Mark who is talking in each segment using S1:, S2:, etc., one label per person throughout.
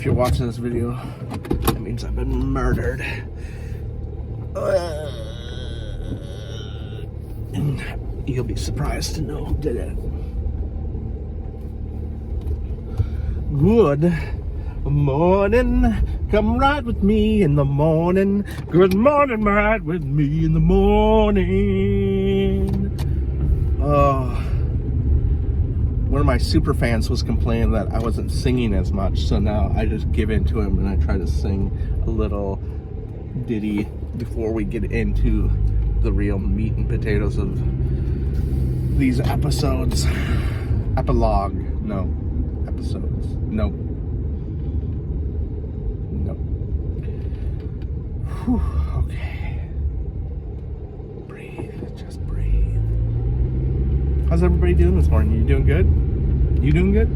S1: If you're watching this video, that means I've been murdered. And you'll be surprised to know who did it. Good morning, come ride with me in the morning. Good morning, ride with me in the morning. One of my super fans was complaining that I wasn't singing as much, so now I just give in to him and I try to sing a little ditty before we get into the real meat and potatoes of these episodes. Epilogue. No. Episodes. No. No. Whew. Okay. Breathe. Just breathe. How's everybody doing this morning? You doing good? You doing good?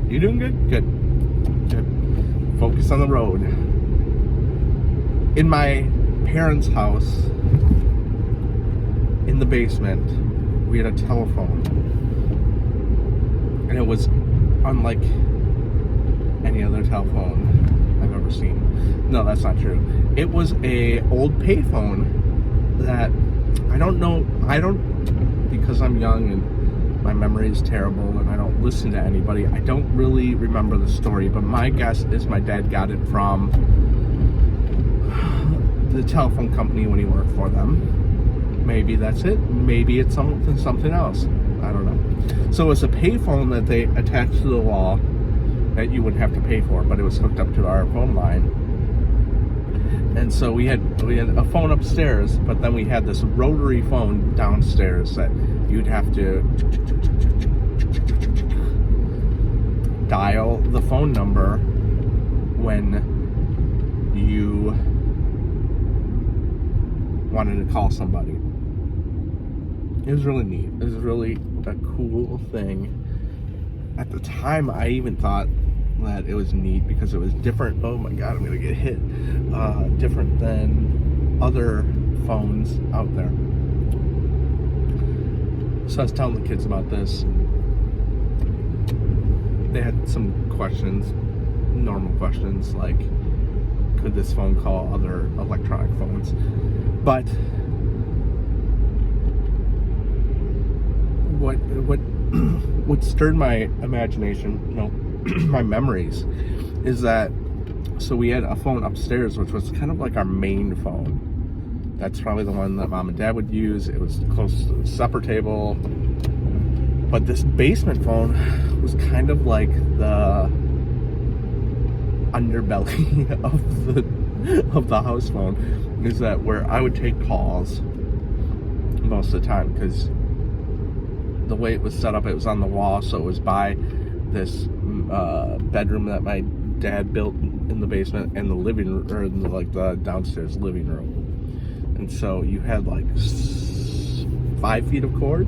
S1: You doing good? Good. Good. Focus on the road. In my parents' house, in the basement, we had a telephone. And it was unlike any other telephone I've ever seen. No, that's not true. It was a old payphone that because I'm young and my memory is terrible and I don't listen to anybody, I don't really remember the story, but my guess is my dad got it from the telephone company when he worked for them. Maybe that's it. Maybe it's something else. I don't know. So it's a payphone that they attached to the wall that you wouldn't have to pay for, but it was hooked up to our phone line. And so we had a phone upstairs, but then we had this rotary phone downstairs that you'd have to dial the phone number when you wanted to call somebody. It was really neat. It was really a cool thing. At the time, I even thought that it was neat because it was different. Oh my god, I'm gonna get hit. Different than other phones out there. So I was telling the kids about this. They had some questions, normal questions, like could this phone call other electronic phones? But what stirred my imagination, my memories, is that so we had a phone upstairs which was kind of like our main phone. That's probably the one that mom and dad would use. It was close to the supper table. But this basement phone was kind of like the underbelly of the house phone. Is that where I would take calls most of the time, because the way it was set up, it was on the wall, so it was by this bedroom that my dad built in the basement and the living room, or like the downstairs living room. And so you had like 5 feet of cord,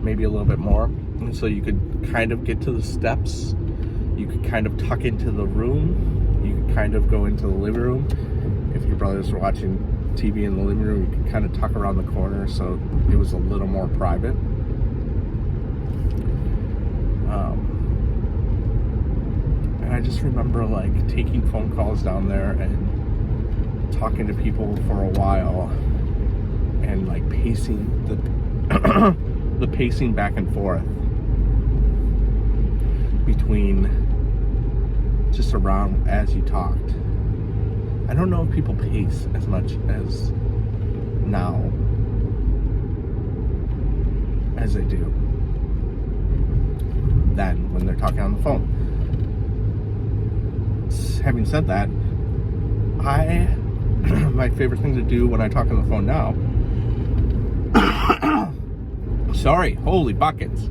S1: maybe a little bit more. And so you could kind of get to the steps. You could kind of tuck into the room. You could kind of go into the living room. If your brothers were watching TV in the living room, you could kind of tuck around the corner so it was a little more private. And I just remember like taking phone calls down there and talking to people for a while and like pacing the pacing back and forth between just around as you talked. I don't know if people pace as much as now as they do then when they're talking on the phone. Having said that, my favorite thing to do when I talk on the phone now sorry, holy buckets.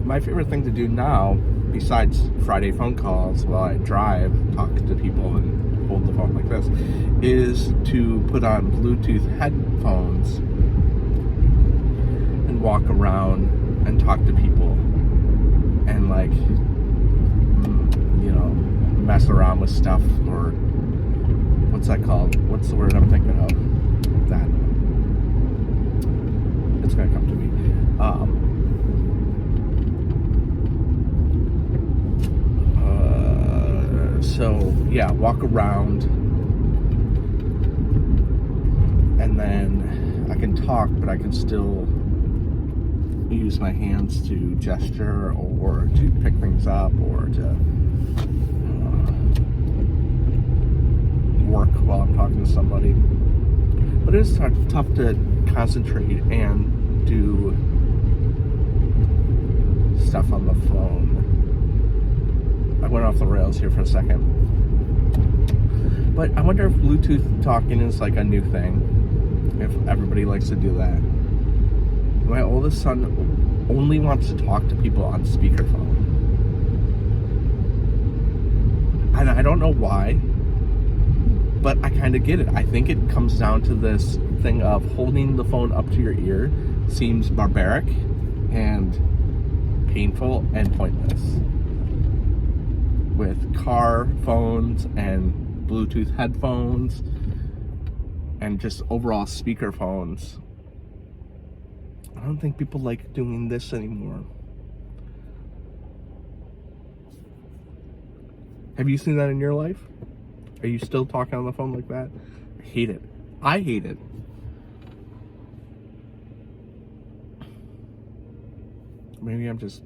S1: My favorite thing to do now, besides Friday phone calls while I drive, talk to people and hold the phone like this, is to put on Bluetooth headphones and walk around and talk to people and like, mess around with stuff, or what's that called? What's the word I'm thinking of? That. It's gonna come to me. So yeah, walk around, and then I can talk, but I can still use my hands to gesture or to pick things up or to work while I'm talking to somebody. But it is tough to concentrate and do stuff on the phone. I went off the rails here for a second. But I wonder if Bluetooth talking is like a new thing. If everybody likes to do that. My oldest son only wants to talk to people on speakerphone. And I don't know why, but I kind of get it. I think it comes down to this thing of holding the phone up to your ear seems barbaric and painful and pointless. With car phones and Bluetooth headphones and just overall speaker phones, I don't think people like doing this anymore. Have you seen that in your life? Are you still talking on the phone like that? I hate it. I hate it. Maybe I'm just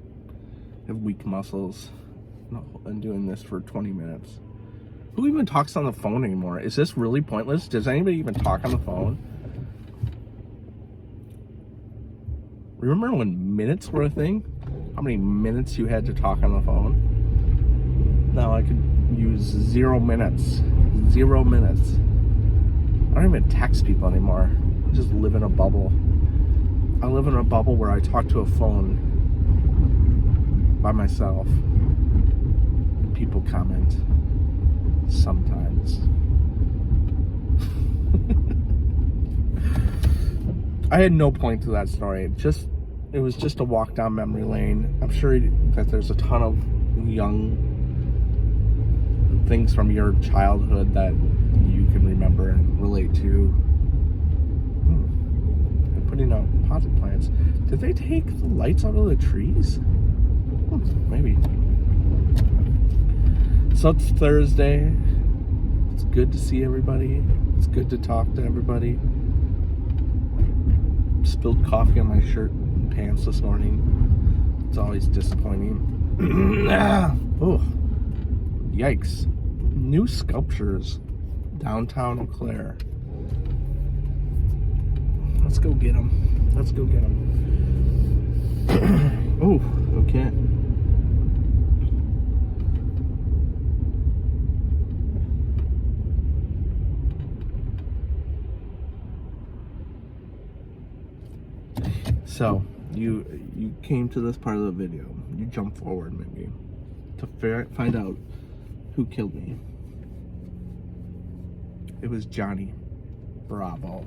S1: have weak muscles and doing this for 20 minutes. Who even talks on the phone anymore? Is this really pointless? Does anybody even talk on the phone? Remember when minutes were a thing? How many minutes you had to talk on the phone? Now I could use 0 minutes. 0 minutes. I don't even text people anymore. I just live in a bubble. I live in a bubble where I talk to a phone by myself. And people comment. Sometimes. I had no point to that story. It was just a walk down memory lane. I'm sure that there's a ton of young things from your childhood that you can remember and relate to. They're putting out potted plants. Did they take the lights out of the trees? Maybe. So it's Thursday. It's good to see everybody. It's good to talk to everybody. Spilled coffee on my shirt and pants this morning. It's always disappointing. Oh, yikes. New sculptures downtown Eau Claire. Let's go get them. Let's go get them. Oh, okay. So, you came to this part of the video. You jump forward maybe to find out who killed me. It was Johnny Bravo.